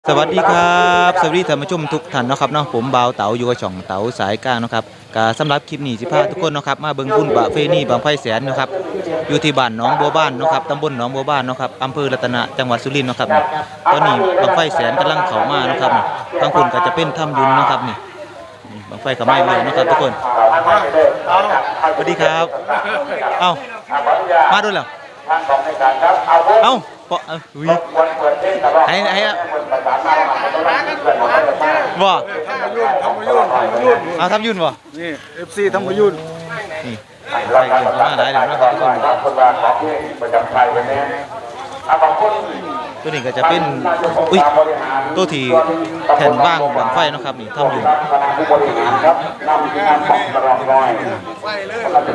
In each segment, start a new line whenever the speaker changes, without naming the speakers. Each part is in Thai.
สวัสดีครับสวัสดีท่านผู้ชมทุกท่านนะครับเนาะผมบ่าวเต๋าอยู่กับช่องเต๋าสายกลางนะครับก็สำหรับคลิปนี้สิพาทุกคนนะครับมาเบิ่งบุญประเพณีบังไฟแสนนะครับอยู่ที่บ้านหนองบัวบ้านนะครับตำบลหนองบัวบ้านนะครับอำเภอรัตนะจังหวัดสุรินทร์นะครับตอนนี้บังไฟแสนกำลังเข้ามานะครับทางคุณก็จะเป็นถ้ำยุนนะครับนี่บังไฟเข้ามาเลยนะครับทุกคนสวัสดีครับเอ้ามาด้วยเหรอเอ้าปะอุ้ยไอ้อะบ่เอาทำยุ่นบ่
นี่ FC ทำมายุ่น
นี่ไปเกินมาหลายเดี๋ยวนะครับทุกคนตัวนี้ก็จะเป็นอุ้ยตัวที่แผ่นว่างบังไฟนะครับนี่ทำอยู่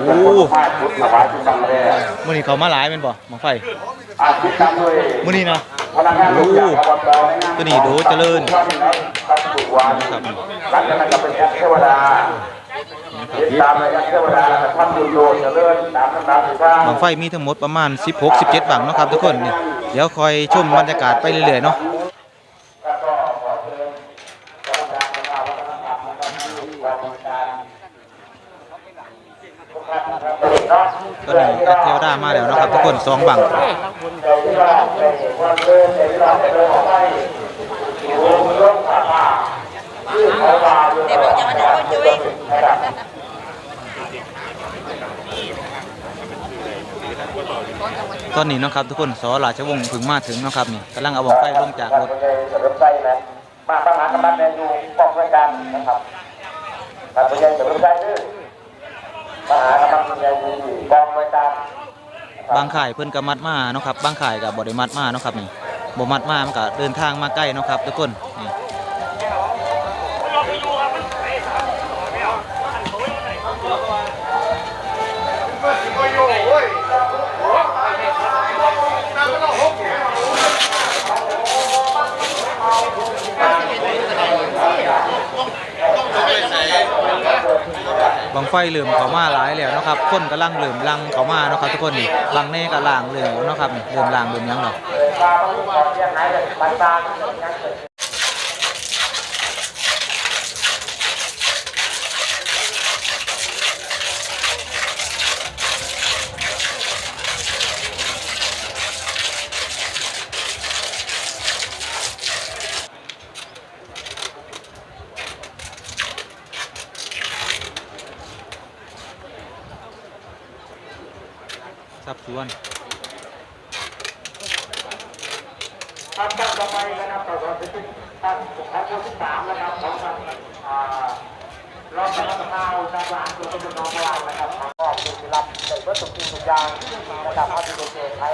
โอ้มื่อนี้เขามาหลายเป็นบ่บังไฟมื่อนี้นะโอ้ตัวนี้ดูเจริญนะครับบังไฟมีทั้งหมดประมาณ16-17บังนะครับทุกคนนี่เดี๋ยวคอยชมบรรยากาศไปเรื่อยๆเนาะตอนนี้เทวดามาแล้วนะครับทุกคน2บังตอนนี้นะครับทุกคนสราชวงศ์ถึงมาถึงนะครับนี่กำลังเอาบังไฟลงจากรถ
มาประมาณกำลังในอยู่ป้องกันนะครับการพยายามจะรู้ได้ด้วยมหากำลังในอยู่ป้องกัน
บางข่ายเพิ่นก็มัดมาเนาะครับบางข่ายก็บ่ได้มัดมาเนาะครับนี่บ่มัดมามันก็เดินทางมาใกล้เนาะครับทุกคนนี่บังไฟเหลื่อมเขามาหลายแล้วนะครับคนกำลังเหลื่อมลังเขามาเนาะครับทุกคนนี่ลังแน่กับล่างเหลื่อมเนาะครับนี่เหลื่อมล่างเหลื่อมยังเนาะสับส่วน
ท่านต่อไปนะครับต่อไปเป็นท่านที่3นะครับของท่านรองประธานจากหลานตัวเป็นน้องเรานะครับก็มีรับในวัตถุสิ่งทุกอย่างนะครับเอาที่เด็กๆใช้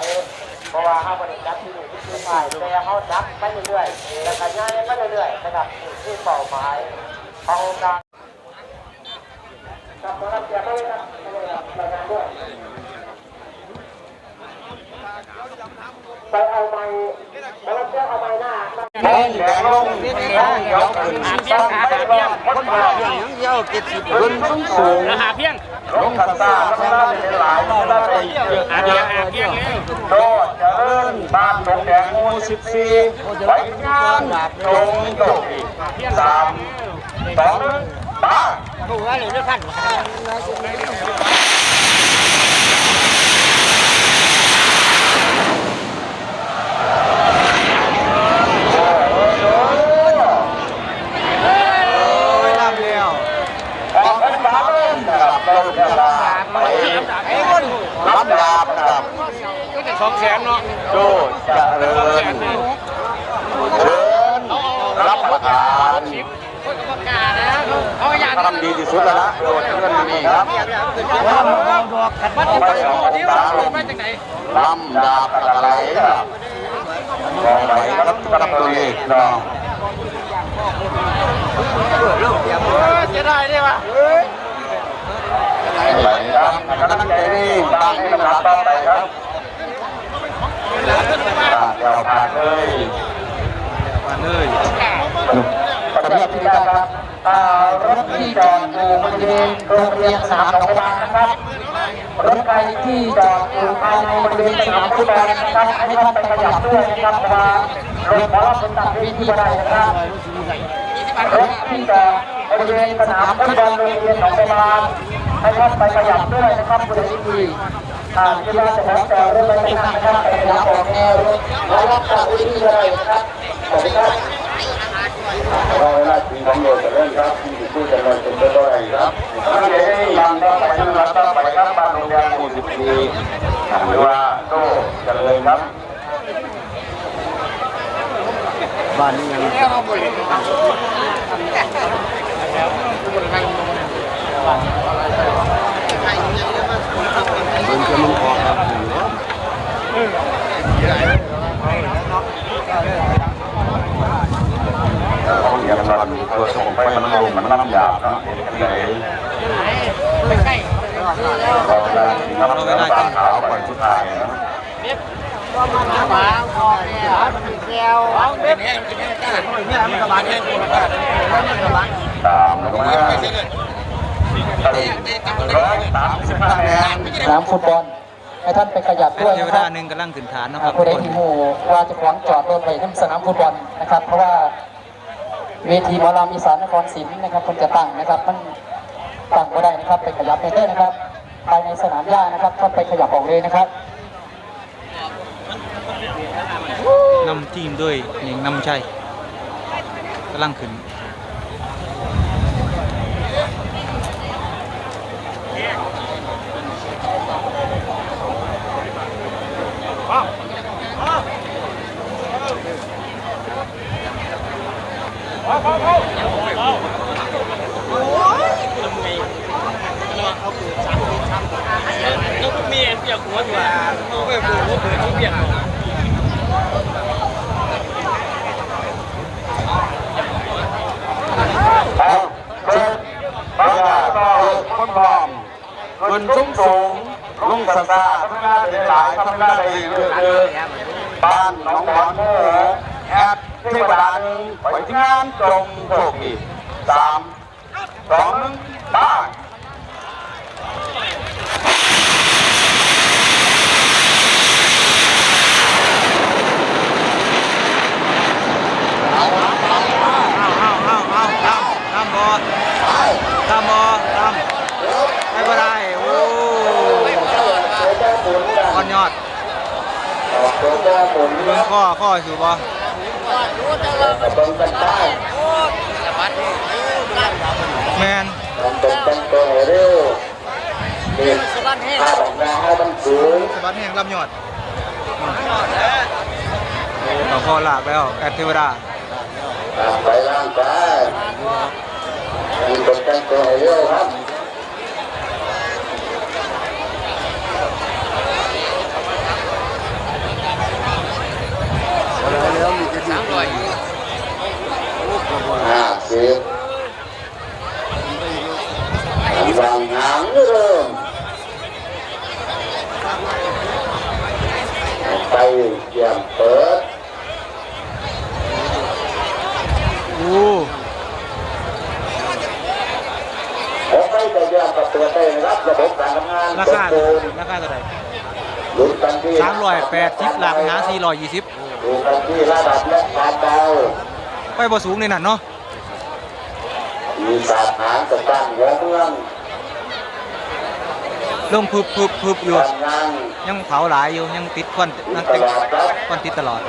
เพราะว่าเขาบริจาคที่นี่ที่คือฝ่ายแต่เขาจับไปเรื่อยๆและการย้ายไปเรื่อยๆนะครับที่เป้าหมายของการกับรับเสียไปนะครับรายงานด้วยไปเอาไม้แล้วเชื่อเอาไม้หน้าแดงลงยกขึ้นตั้งไม่รอดพ้นมาเยอะ70ขึ้นสูง
หาเพียง
ลงขันตาข้างหน้าเป็นหลายข้างหน้าเป็นโดดเจริญบ้านตรงแดงมู14ไว้งานตรงโดด3 2 1ตา
ดูว่าหรือเรื่องขั้น
รับดาบครับ
ก็จะ200,000เนาะ
โดจะเริญเชิญรับประทานทำดีที่สุดแล้วนะโดดเชิญนี่ครับลำดาบอะไรครับมองไปครับกระปุยเนาะ
จะได้ได้ปะ
ไหลครับกำลังใจนี่ตั้งให้กำลังต่อไปครับเดี๋ยวผ่านเลยประเภทที่ได้ครับรถที่จอดอยู่บริเวณโรงเรียนสนามหนองบัวนะครับรถไฟที่จอดอยู่ภายในบริเวณสนามฟุตบอลนะครับให้ท่านไปขยับด้วยนะครับเพราะว่า รถหมอลำเป็นตัดวิธีบันไดนะครับรถที่จอดบริเวณสนามฟุตบอลโรงเรียนหนองบัวบานให้ท่านไปขยับด้วยนะครับบริเวณที่ที่ว่าจะของแต่รถไปนั่งนะครับไปขยับออกแนวรถหมอลำตัดวิธีบันไดนะครับขอบคุณครับเราเวลาทีของโดดจะเล่นครับที่ผู้จะลอยเป็นตัวอะไรครับนักเรียนยังต้องไปนั่งรับต้องไปครับบ้านโรงเรียนหมู่14หรือว่าโต้จะเลยครับบ้านนี้ยังมันจะมันออกครับเขาเรียกว่าตัวส่งไปมันลงมันน้ำหยาบนะไหนเราเวลากินขาวไปสุดท้ายนะตามลงมา
สนามฟุตบอลให้ท่านไปขยับด้วย
เทว
นะค
ดา
รับ
หนึ่งกำลังขึ้นฐานนะครับ
ผู้ใดที่หมู่ว่าจะขวางจอดรถไปที่สนามฟุตบอลนะครับเพราะว่าเวทีหมอลำอีสานนครศรีนะครับคนจะตั้งนะครับมันตั้งก็ได้นะครับไปขยับไปได้นะครับภายในสนามหญ้านะครับท่านไปขยับออกเลยนะครับ
นำทีมด้วยเน่งนำชัยกำลังขึ้น
คนสูงสูงลุงสัตาทำงานได้หลายทำงานได้เยอะบ้านหนองบอนโมแอดเทวดาไปที่งานจงโชคดี3 2 1บ้าน
ตามบอไม่เป็นไรโอ้ก้อนยอดเบิ่งข้อสูบบ่แมนสะบัดแห้งลำยอดเอาข้อหลากแล้วแอดเทวดา
ไปร่างกายมีคนแต่งตัวให้เร็วครับ50วางหางเริ่มไปเยี่ยมเปิดผมไปจะเยี่ยมกับตัวเองรับระบบการทำงาน
ราคาเท่าไหร่380หลักหา420
ดูกันที่ระดับและความเบา
ไปบ่สูงในนั้นเนาะ
มีสาฐานกับตั้งหัวเมือง
ลงพึบอยู่ยังเผาหลายอยู่ยังติดควันนั่นติดควันติดตลอด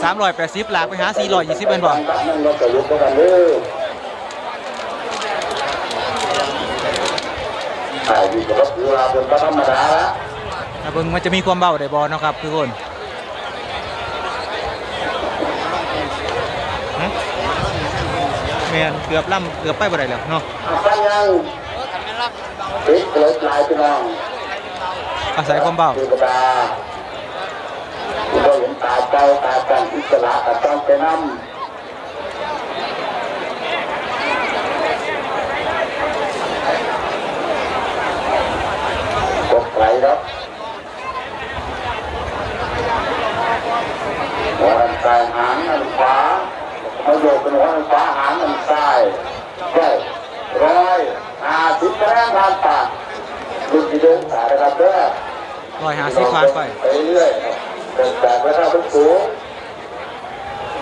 380หลักไปหา420เป็นบ่เบิ่งมันจะมีความเบาได้บ่เนาะครับทุกคนแม่นเกือบไปบ่ได้แล้วเนาะอาศัยความเบา
เราเห็นตาเจ้าตาจันอิสระกับต้องไปนั่งกดไหลแล้วหัวอันซ้ายหางอันขวามาโยกเป็นหัวอันขวาหางอันซ้ายใช่ร้อย
50คะแนนผ่านไปรุ่นที่เดินสายนะครับเด้อ
150ผ่านไป
ไปเรื่อยครับเดินจากราคาเป็นสูง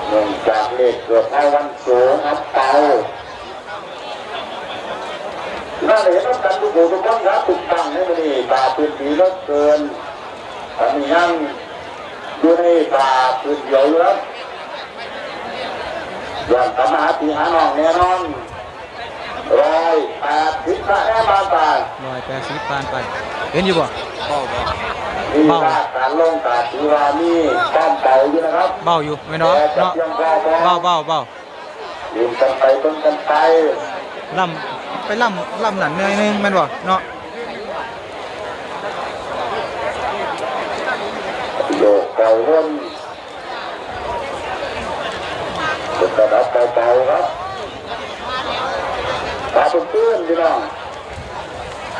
เนื่องจากเลขเกิดในวันสูงครับเตาน่าจะเห็นต้องการทุกผู้ทุกคนครับถูกตั้งให้มันนี่ตาพื้นที่ลดเกินตอนนี้ยังอยู่ในตาพื้นเดียวอยู่ครับย้อนกลับมาหาตีหาน้องแน่นอน180คะแนนผ่านไป
180ผ่านไปเห็นอยู่บ่
มีการลงตาถือว่ามีป้อมเป่าอยู่นะครับ
เบาอยู่ไหมเนาะเนาะเบา
ยืนกันไปต้นกันไป
ล่ำไปล่ำหนันเนยนึงแม่นบ่เนาะ
โยกเก่าวนเป็นกระดับเก่าๆครับตาเป็นเพื่อนพี่น้อง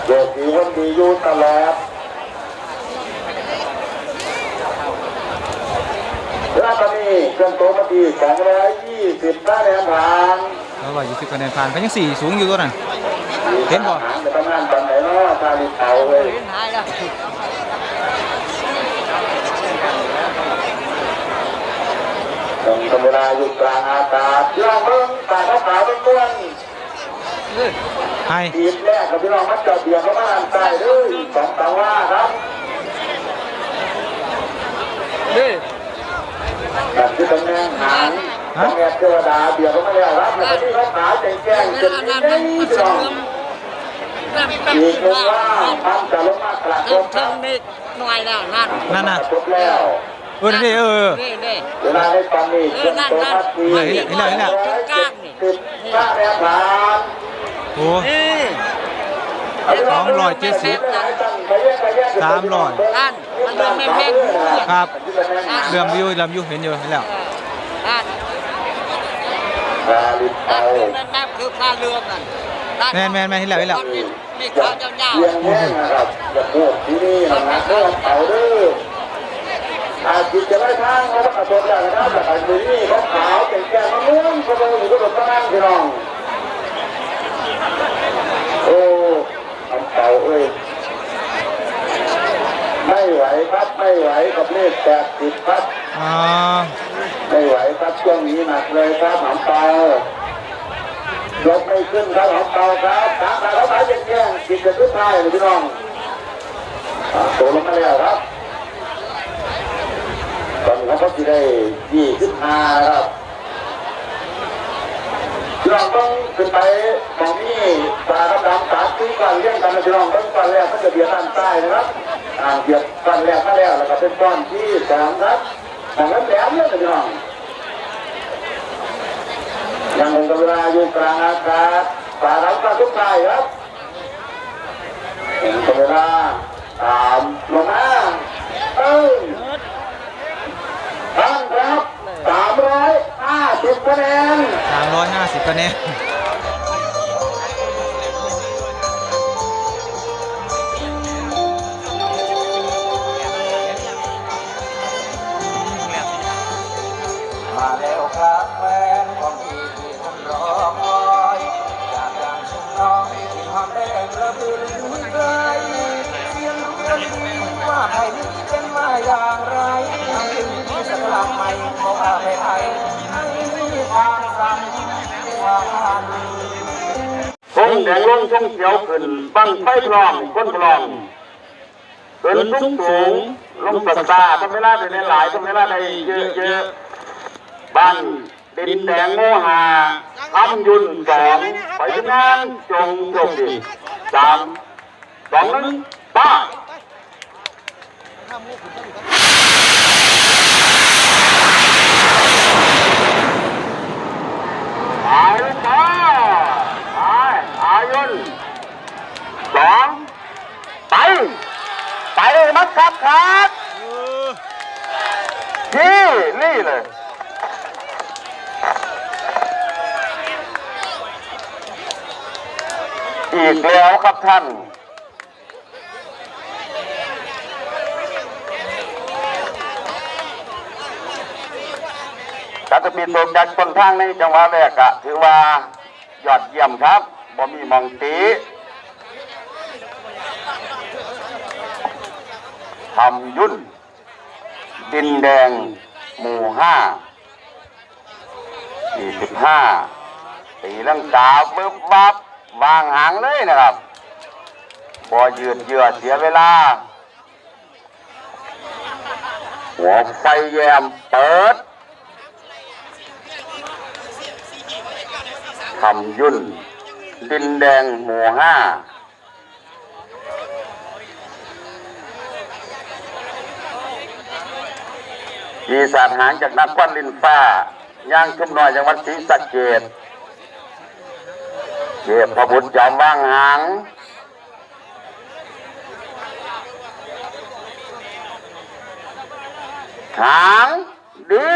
โยกดีวนดีอยู่ตลอดแล้วตอนนี้เครื่องโตมาดี220คะแนนผ่าน
120คะแนนผ่านก็ยัง4สูงอยู่ตัวนั้นเห็นบ่
จะทำงานตอนไหนเนาะชาลิเตาเลย
หายแล้ว
ต้องทำเวลาอยู่กลางอากาศพี่น้องเบิ้งตาขาวเป็นต้น
ให้
ทีมแรกกับพี่น้องมัดเจาะเบียร์เข้ามาอันใต้ด้วย2 ตาว่าครับแบบที่ตำแหน่งหางตำแหน่งเทวดาเบียร์เข้ามาแล้วครับแล้วที่เขาขาแจ้งๆจนนี้ได้พี่น้องอีกหนึ่งว่ามันจะลงมากระทบค
เทิ
รั
ง
บ
นี่หน่อยแล้วนั่น
นั่นน่ะ
กระทบแล้ว
นี่
นี่
เวลาในตอนนี้เครื่องโตมาที
เห็นแล้ว
10คะแนนผ่าน
โอ้
นี่
270 300
นั่นมันเริ่มแม่ง
ครับเลื่อมอยู่เห็นอยู่เห็นแล้ว
นั่น
ชาลิเตา
นั่นคือพาเรือนั่น
แม่นเห็นแล้ว
นี่ขาวยาว
เลี้ยงแห้งนะครับจะพูดที่นี่นะเครื่องเตาเด้ออาจิตจะได้ทางเขาต้องกระโดดอย่างนั้นแต่ไอ้ที่นี่เขาขาวเป็นแก้มะม่วงเขาเลยอยู่ก็แบบนั้นพี่น้องโอ้ทำเตาเอ้ยไม่ไหวครับไม่ไหวกับเลข80ครับ
อ๋อ
ไม่ไหวครับช่วงนี้หนักเลยครับหอมเตายกไม่ขึ้นครับหอมเตาครับตามตาเขาขายแย่งๆกินกันทุกท่ายเลยพี่น้องโตลงมาแล้วครับตอนนี้เขาจะได้25นะครับพี่น้องต้องขึ้นไปมองนี่ตาดำ3 4กันเลี้ยงกันนะพี่น้องต้นก้อนแรกก็จะเบียดด้านใต้นะครับเบียดก้อนแรกมาแล้วแล้วก็เป็นก้อนที่2ครับมองนั้นแหลมเลยพี่น้องยังคงเวลาอยู่กลางอากาศตาดำก็ทุกท่ายครับเวลาตามลงมาท่านครับ350คะแนน
350คะแนน
มาแล้วครับแฟนของพี่ที่ท่านรอคอยจากอย่างชุมน้องที่หอมแดงระเบิดไกลเสียงเพื่อนว่าใครนี้เป็นมาอย่างไรให้ที่สักหลังใหม่ขออาไปให้ทางสั่งทาง
ทงแดงลงทงเขียวขึ้นบังไฟพร้อมก้นพร้อมขึ้นสูงลงสัตาทำเวลาได้หลายทำเวลาได้เยอะบ้านดินแดงโมหาทำยุน2ไปที่งานจงโชคดี3 2 1ป้าอายุน2ไปมันขาดที่นี่เลยอีกแล้วครับท่านการจะปีนโดมจากต้นทางในจังหวะแรกถือว่ายอดเยี่ยมครับ บ่มีมองตีทำยุ่นดินแดงหมู่45ตีลังกาบึบวับวางหางเลยนะครับบ่ยืดเยื้อเสียเวลาหัวไฟแยมเปิดทำยุ่นดินแดงหมู่5ปีศาจหางจากนักควันลินฟ้าย่างชุ่มน้อยจังหวัดศรีสะเกษเทพบุตรจอมว่างหางหางดี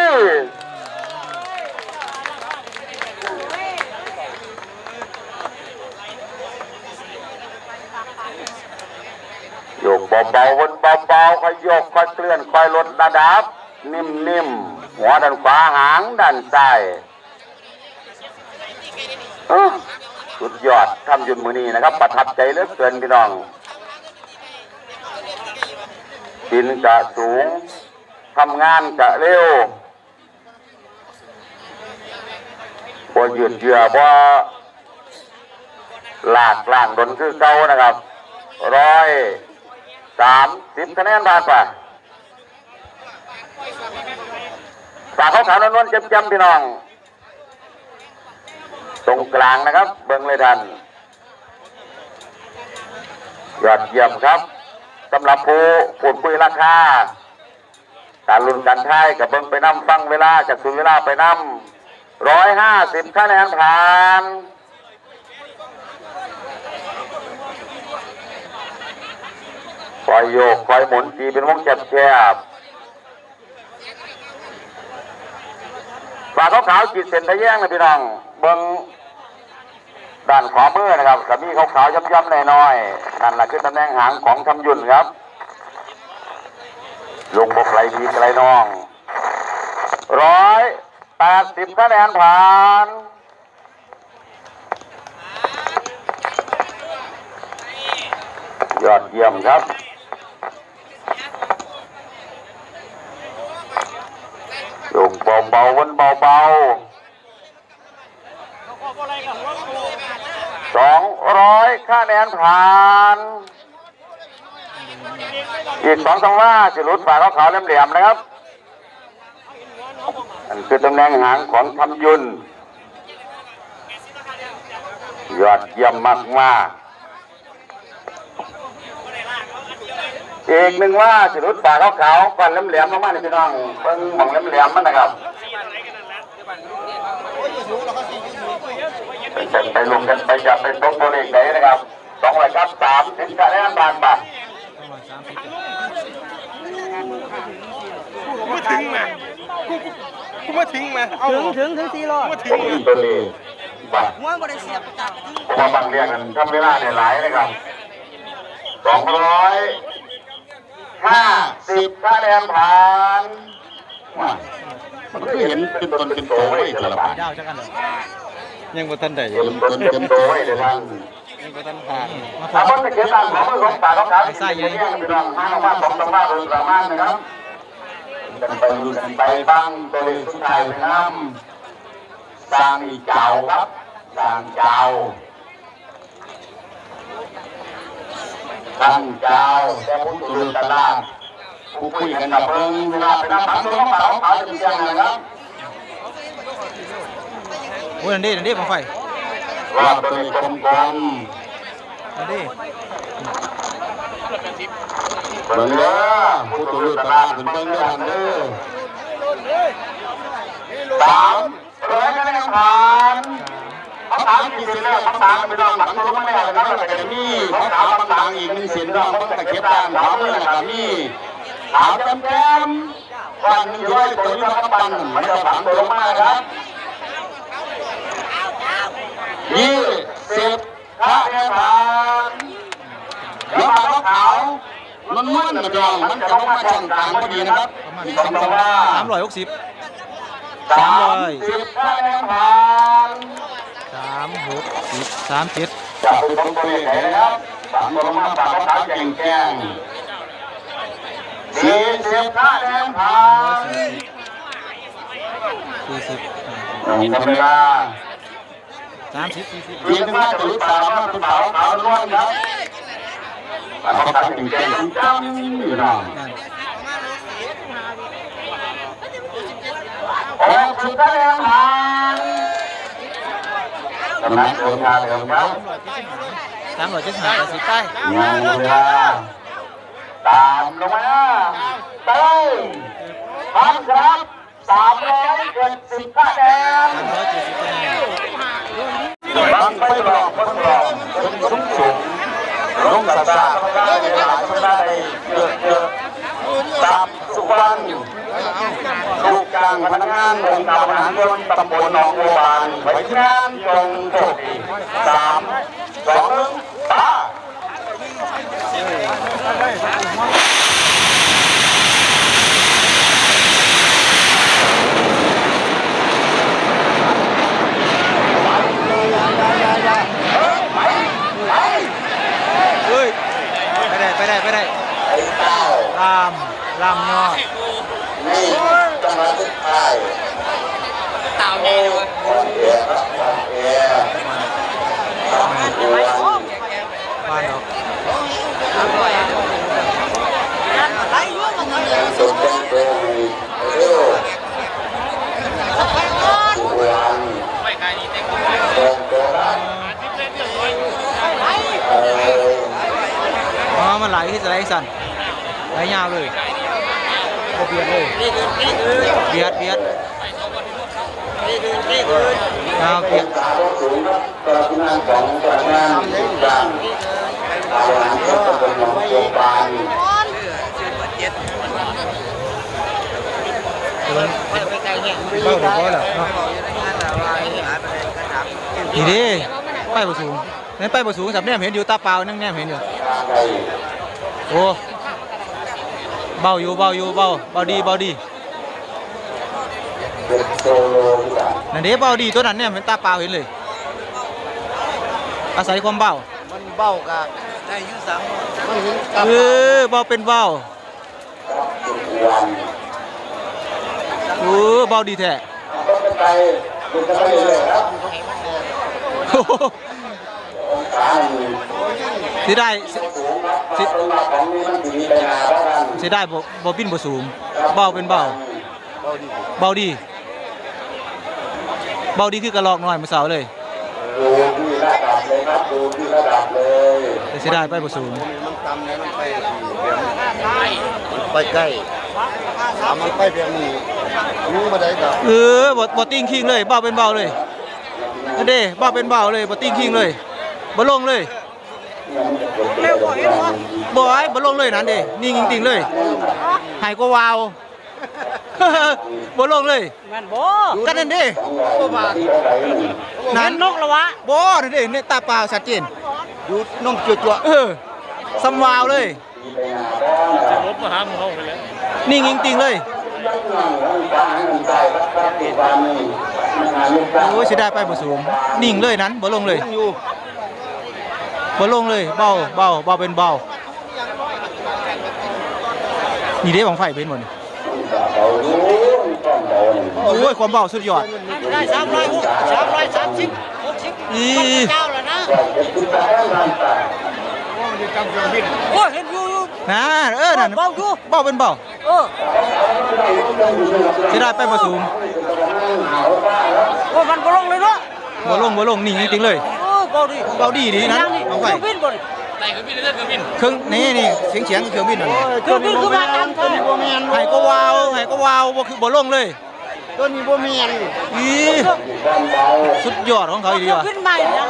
โยกเบาๆวนเบาๆค่อยโยกค่อยเคลื่อนค่อยลดระดับนิ่มๆหัวด้านขวาหางด้านซ้ายสุดยอดทำยุนมือนี้นะครับประทับใจเหลือเกินพี่น้องดินกะสูงทำงานกะเร็วบ่ยืดเยื้อบ่ลากล่างดนคือเก่านะครับ130คะแนนบาทป่ะฝากเขาขาวนวลๆจำๆพี่น้องตรงกลางนะครับเบิ้งเลยทันยอดเยี่ยมครับสำหรับผู้พูดคุยราคาการลุ้นกันท้ายกับเบิ้งไปนำฟังเวลาจากสุดเวลาไปนำ150คะแนนผ่านคอยโยกคอยหมุนตีเป็นวงแคบฝากขาวๆขีดเส้นทะแยงนะพี่น้องเบิ้งด้านขวามือนะครับกับมีขาวๆย่ำๆน้อยๆนั่นแหละคือตำแหน่งหางของทำยุ่นครับลงบกไหลดีไกลน้อง180คะแนนผ่านยอดเยี่ยมครับลงเบาๆวนเบาๆ200คะแนนผ่านอีก2-3ว่าจะหลุดฝาขาวๆเหลี่ยมๆนะครับนั่นคือตำแหน่งหางของทำยุนยอดเยี่ยมมากๆอีก1ว่าจะหลุดฝาขาวๆก่อนเหลี่ยมๆลงมาในพี่น้องเพิ่งมองเหลี่ยมๆมันนะครับไปลงกันไปจับไปตกโบลิ่งไหนนะครับ230คะแนนบาทบาท
กูมาถึงมากูมาถึงมาถึง400มาถึง
ตัวนี้บาท
ม้วนบริเสียบจับ
เพราะว่าบางเรื่องทำเวลาเนี่ยหลายนะครับ250คะแนนผ่านมันก็เห็นเป็นตนเป็นโตไว้ตลอด
ยาวจังกันเลยยังบ่ทันได้
เห็นตนเป็นโตไว้เลยท่าน
ยังบ่ทันผ่านมาพ
ถ้า
อ
คนจะเขียนตามของมือของป่าของเขาที่เป็นเรื่องเป็นห้างว่า2-3ว่าโดยประมาณนะครับกันไปดูกันไปตั้งตัวเลขสุดท้ายไปน้ำสร้างอีเจ้าครับสร้างเจ้าตั้งเจ้าแต่ผู้ตุลตลาดผู้คุยกันกับเพิ่งเวลาไปน้ำผังตัวของป่าของเขาจะเป็นยังไงนะครับ
โอ้ยนั่นดิบังไฟ
รอบตัวนี้กลม
นั่นดิ
ๆเบิ่งเด้อผู้ตุลตลาดเป็นเบิ่งเด้อท่านเด้อ300คะแนนผ่านเขาถามกี่เซนแล้วเขาถามไปลองหลังตัวไม่ได้นะครับแต่ก็มีเขาถามบางต่างอีก1เซนแล้วเขาตะเข็บด้านถามเลยนะครับมีถามแก้มวันนึงร้อยตัวนี้มาปันมันจะฝังตัวลงมาครับ20คะแนนผ่านแล้วมาขาวมันม้วนนะจองมันจะลงมาช่องกลางพอดีนะครับมี2ว่า
360
30คะแนนผ่าน
360 37
จับเป็นคนตัวใหญ่นะครับสามตัวมาปากขาเก่งแกง40คะแนนผ่าน
40
ธรรมดา
30
ทีมมาจะรู้ตามว่าเป็นสาวขาวล้วนครับปากขาเก่งแกงจังอยู่นะ60คะแนนผ่านกำลังเดินทางเร็วครับ
375 80ใต้
งานเวลาตามลงมาเต้ยพันครับ370คะแนน
370คะแนน
บังไฟหลอกคนหลอกเป็นสูงสูงลงสัตว์ธรรมดาในหลายธรรมดาในเยอะตามสุวรรณลูกจ้างพนักงานองค์การบริหารส่วนตำบลหนองบัวบานไว้ที่งานจงโชคดี3 2 1ป้า
เฮ้ยไปได้ลามยอด
นี่จังหวะสุดท้าย
เต่าแน่เลย
บ้านดอก
สุดเป็นตัวเร็ววันตรงตัวนั้น
อ๋อมันไหลที่จะไหลสั่นไหลยาวเลยบ่เบียดเลยเบียดเอาเบียด
สาวสูงครับตัวที่นั่งของตัวนั่งจังอาหารก็เป็นของโรงพยาบาล
เบ้าเดี๋ยวก็แหละเนาะนี่ดิป้ายบ่สูงนั่นป้ายบ่สูงสับแนมเห็นอยู่ตาเปล่านั่งแนมเห็นอยู่โอ้เบาอยู่เบาดี
เป็นโซโลกัน
นั่นเด้เบาดีตัวนั้นเนี่ยเห็นตาเปล่าเห็นเลยอาศัยความเบา
มันเบ้ากะได้ยุสังมันเห็นกับ
เบาเป็นเบา
วัน
เบาดีแท้
ก็เป็นไปเป็นไปเลยครับ
โอ้โห
องศา
เสียดาย
สูงครับตรงมาของนี้มันดีไปนาแล้วกัน
เสียดายบ่ปิ้นบ่สูงเบาเป็นเบาเบาดีคือกระลอกน้อยเมื่อเช้าเลย
ดูที่ระดับเลยครับดูที่ระดับเลย
แต่เสียดายไปบ่สูง
มันต่ำเนี่ยมันไปใกล้มันไปเพียงนี้รู้มาได้กับ
บ่ติ้งคิงเลยเบาเป็นเบาเลยนั่นเด้เบาเป็นเบาเลยบ่ติ้งคิงเลยบ่ลงเลยบ่ลงเลยนั่นเด้นิ่งจริงๆเลยหายก็วาว บ่ลงเลย
แม่นบ่
กันนั่นเด้นั่นนกละวะบ่นั่นเด้เนี่ยตาเปล่าชัดเจน
ดูน้องจั่ว
สำวาวเลยนิ่งจริงๆเลยโอ้ยสิได้ไปบ่สูงนิ่งเลยนั้นบ่ลงเลย
อยู่
บ่ลงเลยเบาเป็นเบานี่เด้บังไฟเป็นหมดนี่โอ้ยความเบาสุดยอด
ได้330 60
อี
เจ้าแล้วนะโอ้เห็นอยู่
นะนั่น
เบาอยู่
เบาเป็นเบา สิได้ไปบ่สูง
โอ้มันบ่ลงเลยเนาะ
บ่ลงนิ่งจริงๆเลย
เบาดี
เบาดีนะบังไฟ
เครื่องบินบ่
เครื่องนี่เสียงเครื่องบินนั่น
เครื่องบินคือมาตามแท้
ให้ก็วาวบ่คือบ่ลงเลย
ตัวนี้บ่แม่น
อีสุดยอดของเขาอีดี
เครื่อง
ว่ะ
บินใหม่นะ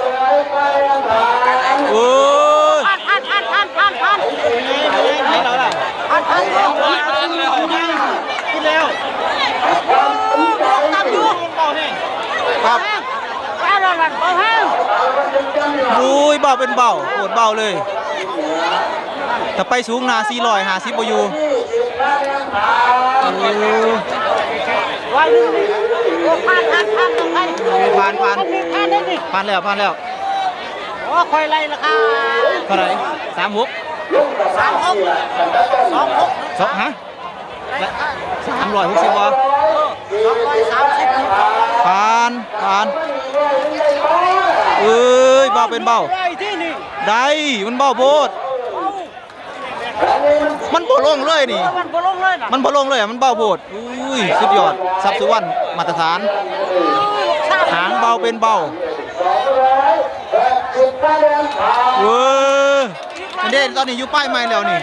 โอ้ย
ผ่าน
ไหนเราล่ะ
กินแล้วตามอยู่
ครับ
ไปแล้วนั่นเบาแห้ง
อุ้ยเบาเป็นเบาโคตรเบาเลยถ้าไปสูงนา450บ่อยู่
ไว้นึงนี่โอ้ผ่านตรงไหน
ผ่าน
ผ่านได้ดิ
ผ่านแล้ว
โอ้
ว่าคอยไล่ราคา
เท่าไหร่36
ลุงกระซ่านี่แหละแต่ก็ต้อง
สองฮะ360บ่ผ่านเอ้ยเบาเป็นเบา
ได้ที่นี่
ได้มันเบาโพดมันบ่ลงเลยนี่
มันบ่ลงเลยนะ
มันบ่ลงเลยอะมันเบาโพดอุ้ยสุดยอดทรัพย์สุวรรณมาตรฐานหางเบาเป็นเบาเว้ยอันเด่นตอนนี้อยู่ป้ายใหม่แล้วนี่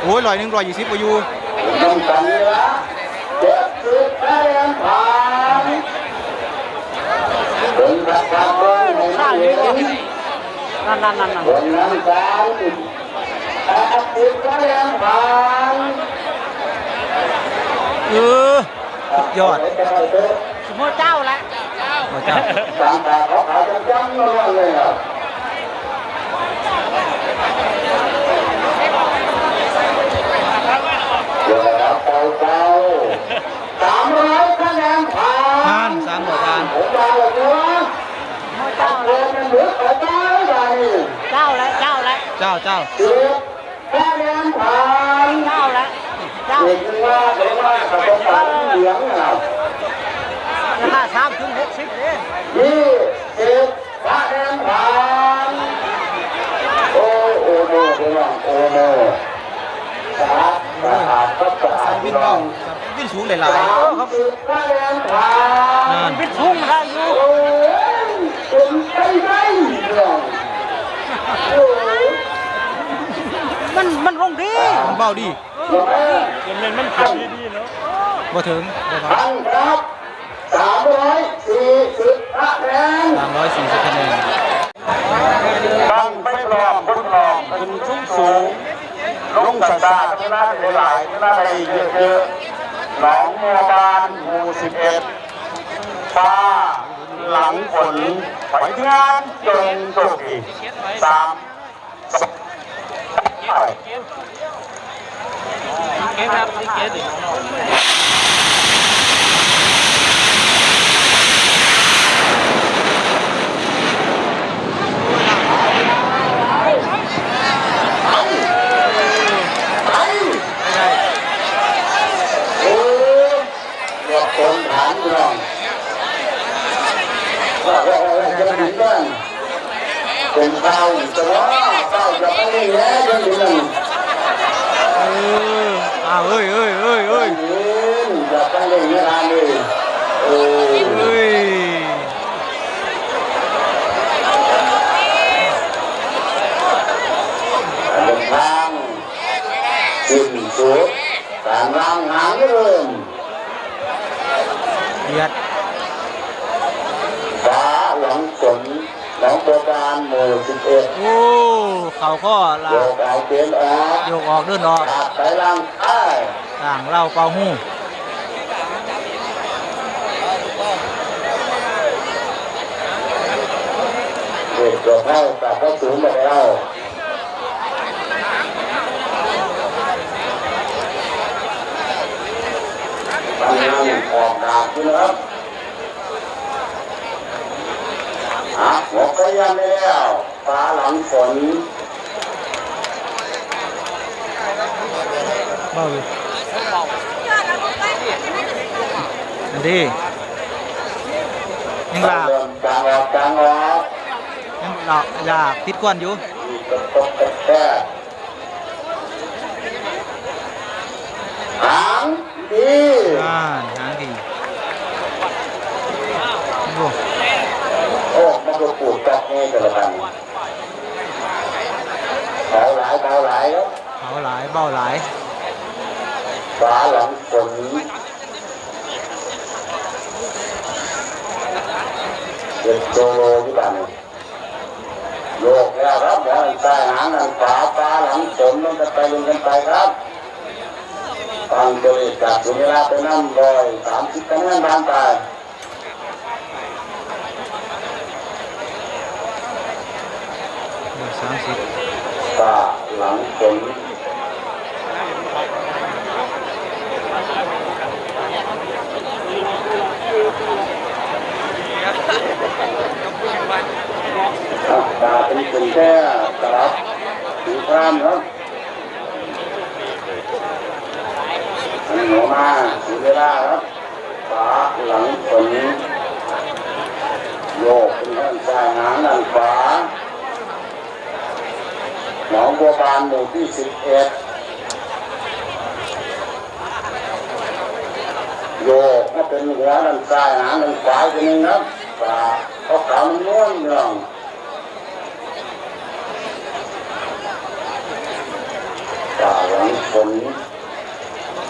โอ้ย120บ่อยู่
ต้องกันละ70คะแนนผ่านเป็นประกาศเลยข้างนี้
นั่น
คนนั้นการ80คะแนนผ่าน
สุดยอด
สมมติเจ้าละ
พระเจ้า
ตามแต่เขาขายจะจังเลยครับเดี๋ยวเราเก่า300คะแนนผ่าน
ผ่าน300ผ่าน
ผมมาเลยตัวเจ้าเลยมันเหลือแต่เจ้าใหญ่
เจ้าละ
เจ้า
10คะแนนผ่าน
เจ้าละเจ้า
เด็กว่าเด็กว่ากับต้องการเหลืองนะครับ
ราคา3-60เด้
20คะแนนผ่านโอ้โอ้โหพี่น้องโอ้โหครับนะครับก็จะ
ใส่วิ
พี่
น
น้
เบา
อง
ครับวินสูงหลาย
30คะแนนผ่าน
ๆนั่น
เป็นทุ่งได้อยู่
โอ้ยเป็นไปได้พี่น้องโอ้ย
มันลงดี
มันเบาดี
มันขับดีๆเนาะ
บ่ถึงบ่ผ่าน
ท่านครับ340คะแนน
340คะแนน
ตั้งไม่ปลอมทดลองขึ้นสูงลงสันดาที่น่าหลายที่น่าได้เยอะๆหนองมัวบานหมู่11ป้าหลังฝนไหวงานจงโชคดี3
เก็บครับเก็บ
โอ้ยหมดคนถามพี่น้องว่าจะถึงบ้านเป็นข้าวจะว่าข้าวจะไม่ได้แย่จนถึงนั่น
เอ้ย
อย่าไปเล่นงานเลยโอ้ย
เอ้ย
เดินทางสิ้นสุดการวางหางเริ่ม
เดือด
ฟ้าหลังฝนหนองบัวบานหมู่11
โอ้เขาก็ลา
โยกเอาเกณฑ์ออก
โยกออกเดินออก
ขาดไปล่างใต้
ต่างเล่าเป่าหู้
เด็กตัวเข้ากับเข้าสูงไปแล้วกำลังออกดาบอยู่นะครับหัวก็ยันแล้วฟ้าหลังฝน
เบาอยู่อันดียังลาก
เริ่มกลางออกกลางออก
ยังลากยากติดกวนอยู่
ตกแค่หางดี
หางดีโอ้
โอ้มันก็ปวดจับนี่แต่ละครั้งเบาหลายครับ
เขาหลายเบาหลาย
ฟ้าหลังฝนเด็กโซโลที่บ้านโยกแล้วครับเดี๋ยวใต้หางทางขวาฟ้าหลังฝนมันจะไปลงกันไปครับฟังตัวเลขจากสุนิราไปนั่ง30คะแนนผ่านไป
30
ฟ้าหลังฝน ตาเป็นคนแค่สลับถึงข้ามครับอันหัวมาถึงเวลาครับขาหลังฝนโยกเป็นด้านซ้ายหางด้านขวาหนองบัวบานหมู่ที่11โยกก็เป็นหัวด้านซ้ายหางด้านขวาทีนึงครับขาเขาขาวม้วนเรื่องขาหลังฝน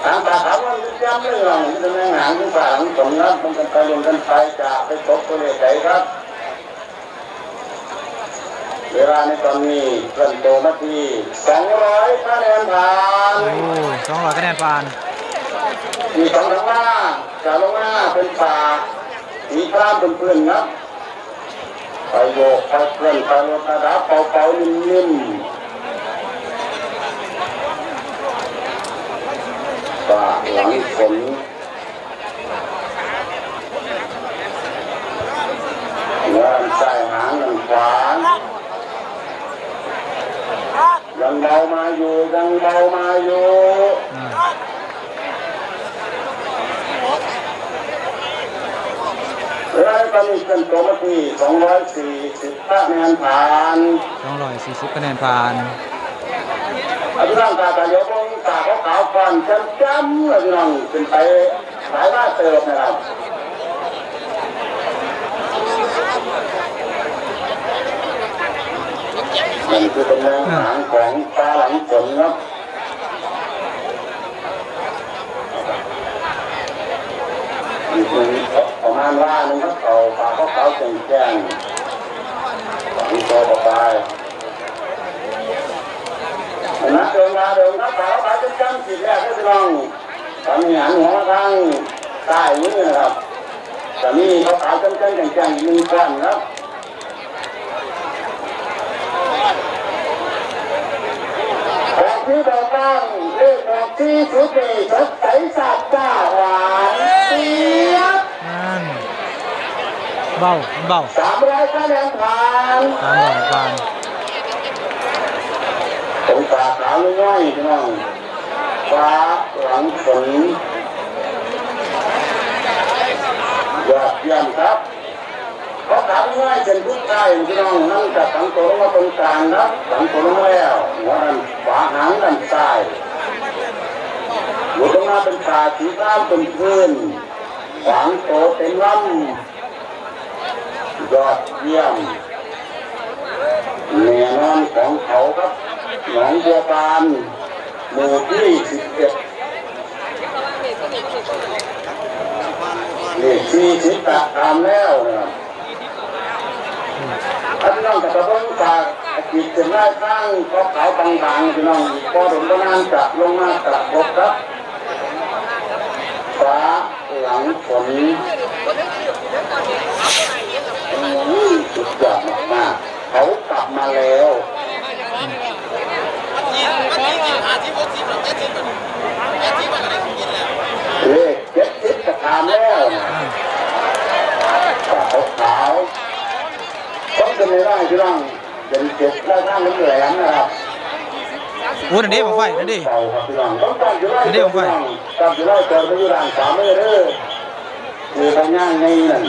ทางตาขาวมันจะย้ำเรื่องมันจะแม่งหางที่ขาหลังฝนครับมันกันไปลงกันไปจะไปตกตัวเลขไหนครับเวลาในตอนนี้เริ่มโตมาที่200คะแนนผ่าน
โอ้200คะแนนผ่าน
มีสองทางหน้าจะลงหน้าเป็นป่าสีครามเป็นเพื่อนครับไปโยกไปเพื่อนไปรถกระดับเป่าๆนิ่มๆป่าหลังฝนเงินใส่หางเงินขวายังเบามาอยู่ยังเบามาอยู่แล้วตอนนี้เป็นตัวมาที่240คะแนนผ่าน
240คะแนนผ่าน
อาจารย์ตาตาเดียวพวกตาขาวๆฟันจำๆเลยพี่น้องเป็นไปหลายว่าเติมนะครับนี่คือตำแหน่งหางของตาหลังฝนครับนี่คือประมาณว่านึงครับเขาตาขาวๆแจ้งๆฝังตัวต่อไปนะเดินมาเดินครับขาวๆจำๆสีแรกพี่น้องตอนนี้หันหัวมาทางใต้มือนะครับแต่นี่เขาขาวจำๆแจ้งๆ1ก้อนครับที่บอกบ้างเรื่องของที่ชุดนี้สดใสสาบจ้าหวานเสียบ
นั่นเบา
300คะแนนผ่าน
300ผ่าน
ตรงตาขาวน้อยพี่น้องฟ้าหลังฝนยอดเยี่ยมครับเขาขาวน้อยเป็นทุกท่ายพี่น้องนั่งจากสังตัวลงมาตรงกลางครับสังตัวลงแล้วหัวด้านขวาหางด้านซ้ายหัวตรงหน้าเป็นขาสีฟ้าเป็นพื้นขวางโตเต็มลำยอดเยี่ยมแน่นอนของเขาครับหนองบัวบานหมู่ที่11นี่40ตามแล้วนะครับท่านน้องจะต้องฝากจิตเป็นได้ข้างขาวบางๆพี่น้องพอถึงประมาณจะลงมากระทบครับฟ้าหลังฝนสุดยอดมากๆเขากลับมาแล้วเลข70จะทำแล้วขาวต้องจะไม่ได้พี่น้องเป็นเจ็บได้ข้างน้ำแหลมนะครับ
โอ้นั่นเด้บังไฟนั่นเด้
ต้องตั้งอยู่ไล่ตั้งอยู่ไล่เกิดไปอยู่ด้านขวามือเด้อคือทางย่างไงนั่น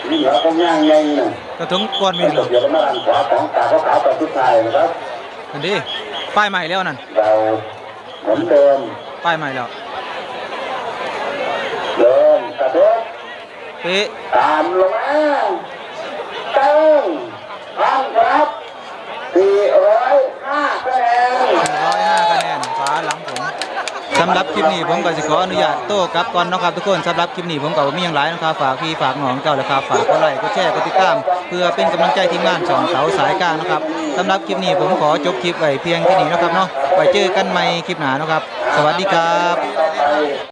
นี่เหรอทางย่างไงนั่น
กระถึงก้อนมีเหรอ
เดี๋ยวมาด้านขวาของตาขาวๆกับทุกทายนะครับ
นั่นเด้ป้ายใหม่แล้วนั่น
เราเหมือนเดิม
ป้ายใหม่แล้ว
เดินกระโดด
เป๊ะ
ตามลงมาเติมพันครับ405คะแนน
105คะแนนฟ้าหลังผมสำหรับคลิปนี้ผมก็จะขออนุญาตโต้กลับก่อนนะครับทุกคนสำหรับคลิปนี้ผมก็มีอย่างไรนะครับฝากพี่ฝากน้องเจ้าเลยครับฝากกดไลค์กดแชร์กดติดตามเพื่อเป็นกำลังใจทีมงานช่องเสาสายกลางนะครับสำหรับคลิปนี้ผมขอจบคลิปไว้เพียงแค่นี้นะครับเนาะไว้เจอกันใหม่คลิปหน้านะครับสวัสดีครับ